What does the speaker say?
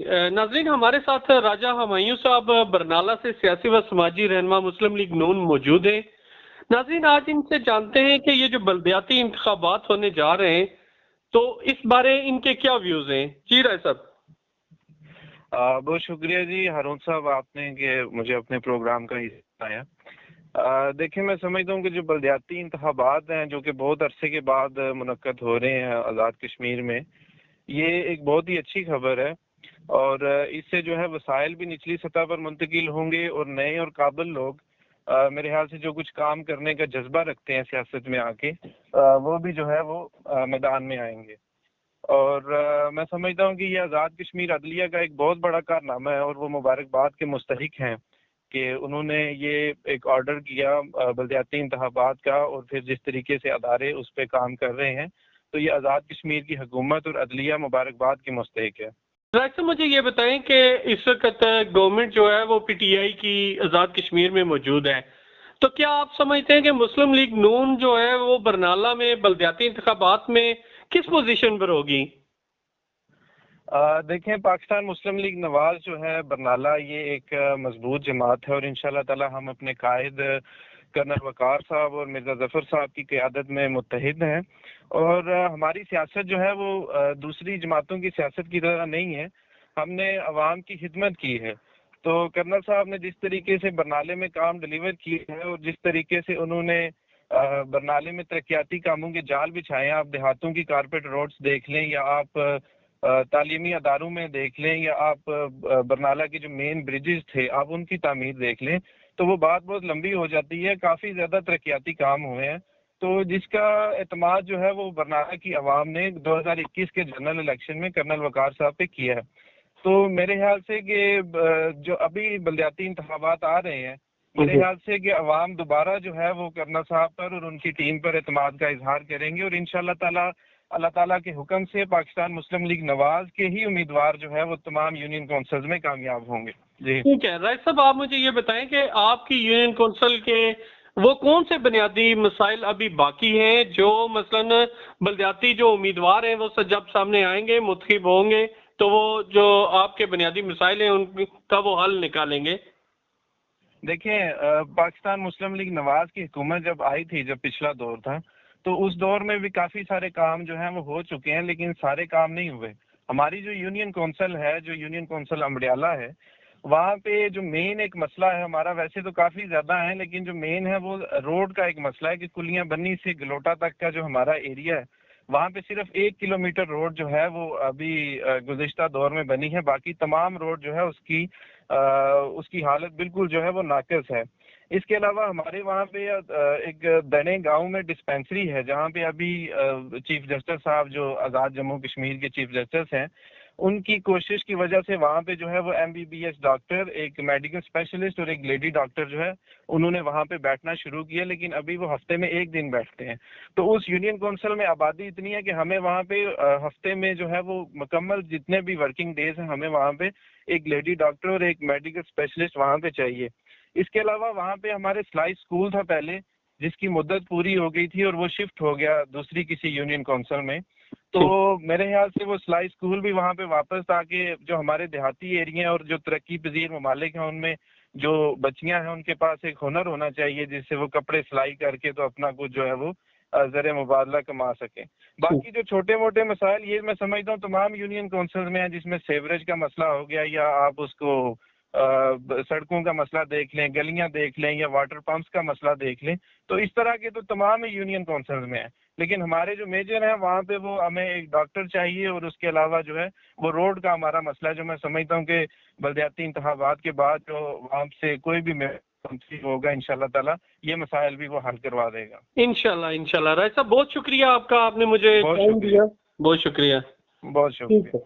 नाज़रीन हमारे साथ राजा हुमायूं साहब बरनाला से सियासी व समाजी रहनुमा मुस्लिम लीग नून मौजूद हैं। नाज़रीन आज इनसे जानते हैं कि ये जो बल्दियाती इंतखाबात होने जा रहे हैं तो इस बारे इनके क्या व्यूज हैं। जी राय साहब। बहुत शुक्रिया जी हारून साहब आपने कि मुझे अपने प्रोग्राम का हिस्सा बनाया। देखिए मैं समझता हूँ कि जो बल्दियाती इंतखाबात हैं जो कि बहुत अरसे के बाद मुनक्कद हो रहे हैं आज़ाद कश्मीर में, ये एक बहुत ही अच्छी खबर है और इससे जो है वसाइल भी निचली सतह पर मुंतकिल होंगे और नए और काबिल लोग मेरे ख्याल से जो कुछ काम करने का जज्बा रखते हैं सियासत में आके वो भी जो है वो मैदान में आएंगे। और मैं समझता हूँ कि ये आज़ाद कश्मीर अदलिया का एक बहुत बड़ा कारनामा है और वो मुबारकबाद के मुस्तहिक हैं कि उन्होंने ये एक ऑर्डर किया बल्दियाती इंतखाबात का और फिर जिस तरीके से अदारे उस पर काम कर रहे हैं, तो ये आज़ाद कश्मीर की हुकूमत और अदलिया मुबारकबाद के मुस्तहिक है। राज मुझे ये बताएं कि इस वक्त गवर्नमेंट जो है वो पीटीआई की आज़ाद कश्मीर में मौजूद है, तो क्या आप समझते हैं कि मुस्लिम लीग नून जो है वो बरनाला में बल्दियाती इंतखाबात में किस पोजीशन पर होगी? देखें पाकिस्तान मुस्लिम लीग नवाज जो है बरनाला ये एक मजबूत जमात है और इंशाल्लाह ताला हम अपने कायद कर्नल वकार साहब और मिर्जा जफर साहब की क़यादत में मुत्तहिद हैं और हमारी सियासत जो है वो दूसरी जमातों की सियासत की तरह नहीं है। हमने अवाम की खिदमत की है। तो कर्नल साहब ने जिस तरीके से बरनाले में काम डिलीवर किए हैं और जिस तरीके से उन्होंने बरनाले में तरक्याती कामों के जाल बिछाए हैं, आप देहातों की कारपेट रोड्स देख लें या आप तालीमी अदारों में देख लें या आप बरनाला के जो मेन ब्रिजेस थे आप उनकी तामीर देख लें, तो वो बात बहुत लंबी हो जाती है। काफ़ी ज़्यादा तरक्याती काम हुए हैं तो जिसका एतमाद जो है वो बरनाला की आवाम ने 2021 के जनरल इलेक्शन में कर्नल वकार साहब पे किया है। तो मेरे ख्याल से कि जो अभी बल्दियाती इंतखाबात आ रहे हैं, मेरे ख्याल से कि अवाम दोबारा जो है वो कर्नल साहब पर और उनकी टीम पर एतमाद का इजहार करेंगे और इंशाअल्लाह ताला अल्लाह ताला के हुक्म से पाकिस्तान मुस्लिम लीग नवाज के ही उम्मीदवार जो है वो तमाम यूनियन काउंसिल्स में कामयाब होंगे। जी ठीक है राय साहब, आप मुझे ये बताएं कि आपकी यूनियन काउंसिल के वो कौन से बुनियादी मसाइल अभी बाकी हैं जो मसलन बल्दियाती जो उम्मीदवार हैं वो जब सामने आएंगे मुतखिब होंगे तो वो जो आपके बुनियादी मसाइल हैं उनका वो हल निकालेंगे? देखें पाकिस्तान मुस्लिम लीग नवाज की हुकूमत जब आई थी, जब पिछला दौर था, तो उस दौर में भी काफ़ी सारे काम जो हैं वो हो चुके हैं लेकिन सारे काम नहीं हुए। हमारी जो यूनियन काउंसिल है, जो यूनियन काउंसिल अम्बडियाला है, वहाँ पे जो मेन एक मसला है हमारा, वैसे तो काफ़ी ज़्यादा है लेकिन जो मेन है वो रोड का एक मसला है कि कुलियाँ बन्नी से गलोटा तक का जो हमारा एरिया है वहाँ पे सिर्फ 1 किलोमीटर रोड जो है वो अभी गुज़िश्ता दौर में बनी है। बाकी तमाम रोड जो है उसकी हालत बिल्कुल जो है वो नाक़िस है। इसके अलावा हमारे वहाँ पे एक दने गांव में डिस्पेंसरी है जहाँ पे अभी चीफ जस्टिस साहब जो आज़ाद जम्मू कश्मीर के चीफ जस्टिस हैं, उनकी कोशिश की वजह से वहाँ पे जो है वो MBBS डॉक्टर, एक मेडिकल स्पेशलिस्ट और एक लेडी डॉक्टर जो है उन्होंने वहाँ पे बैठना शुरू किया, लेकिन अभी वो हफ्ते में 1 दिन बैठते हैं। तो उस यूनियन काउंसिल में आबादी इतनी है कि हमें वहाँ पे हफ्ते में जो है वो मुकम्मल जितने भी वर्किंग डेज हैं हमें वहाँ पे एक लेडी डॉक्टर और एक मेडिकल स्पेशलिस्ट वहाँ पे चाहिए। इसके अलावा वहाँ पे हमारे सिलाई स्कूल था पहले, जिसकी मुद्दत पूरी हो गई थी और वो शिफ्ट हो गया दूसरी किसी यूनियन काउंसिल में। तो मेरे ख्याल से वो सिलाई स्कूल भी वहाँ पे वापस ताकि जो हमारे देहाती एरिया और जो तरक्की पजीर ममालिक हैं उनमें जो बच्चियाँ हैं उनके पास एक हुनर होना चाहिए जिससे वो कपड़े सिलाई करके तो अपना कुछ जो है वो ज़र मुबादला कमा सकें। बाकी जो छोटे मोटे मसाइल ये मैं समझता हूँ तमाम यूनियन काउंसिल में है, जिसमें सेवरेज का मसला हो गया या आप उसको सड़कों का मसला देख लें, गलियां देख लें या वाटर पंप्स का मसला देख लें, तो इस तरह के तो तमाम यूनियन काउंसिल में है। लेकिन हमारे जो मेजर हैं वहाँ पे वो हमें एक डॉक्टर चाहिए और उसके अलावा जो है वो रोड का हमारा मसला है, जो मैं समझता हूँ कि बल्दियाती इंतखाबात के बाद जो वहाँ से कोई भी होगा इंशाल्लाह ताला ये मसाइल भी वो हल करवा देगा। इंशाल्लाह राय साहब बहुत शुक्रिया आपका, आपने मुझे टाइम दिया। बहुत शुक्रिया। बहुत शुक्रिया।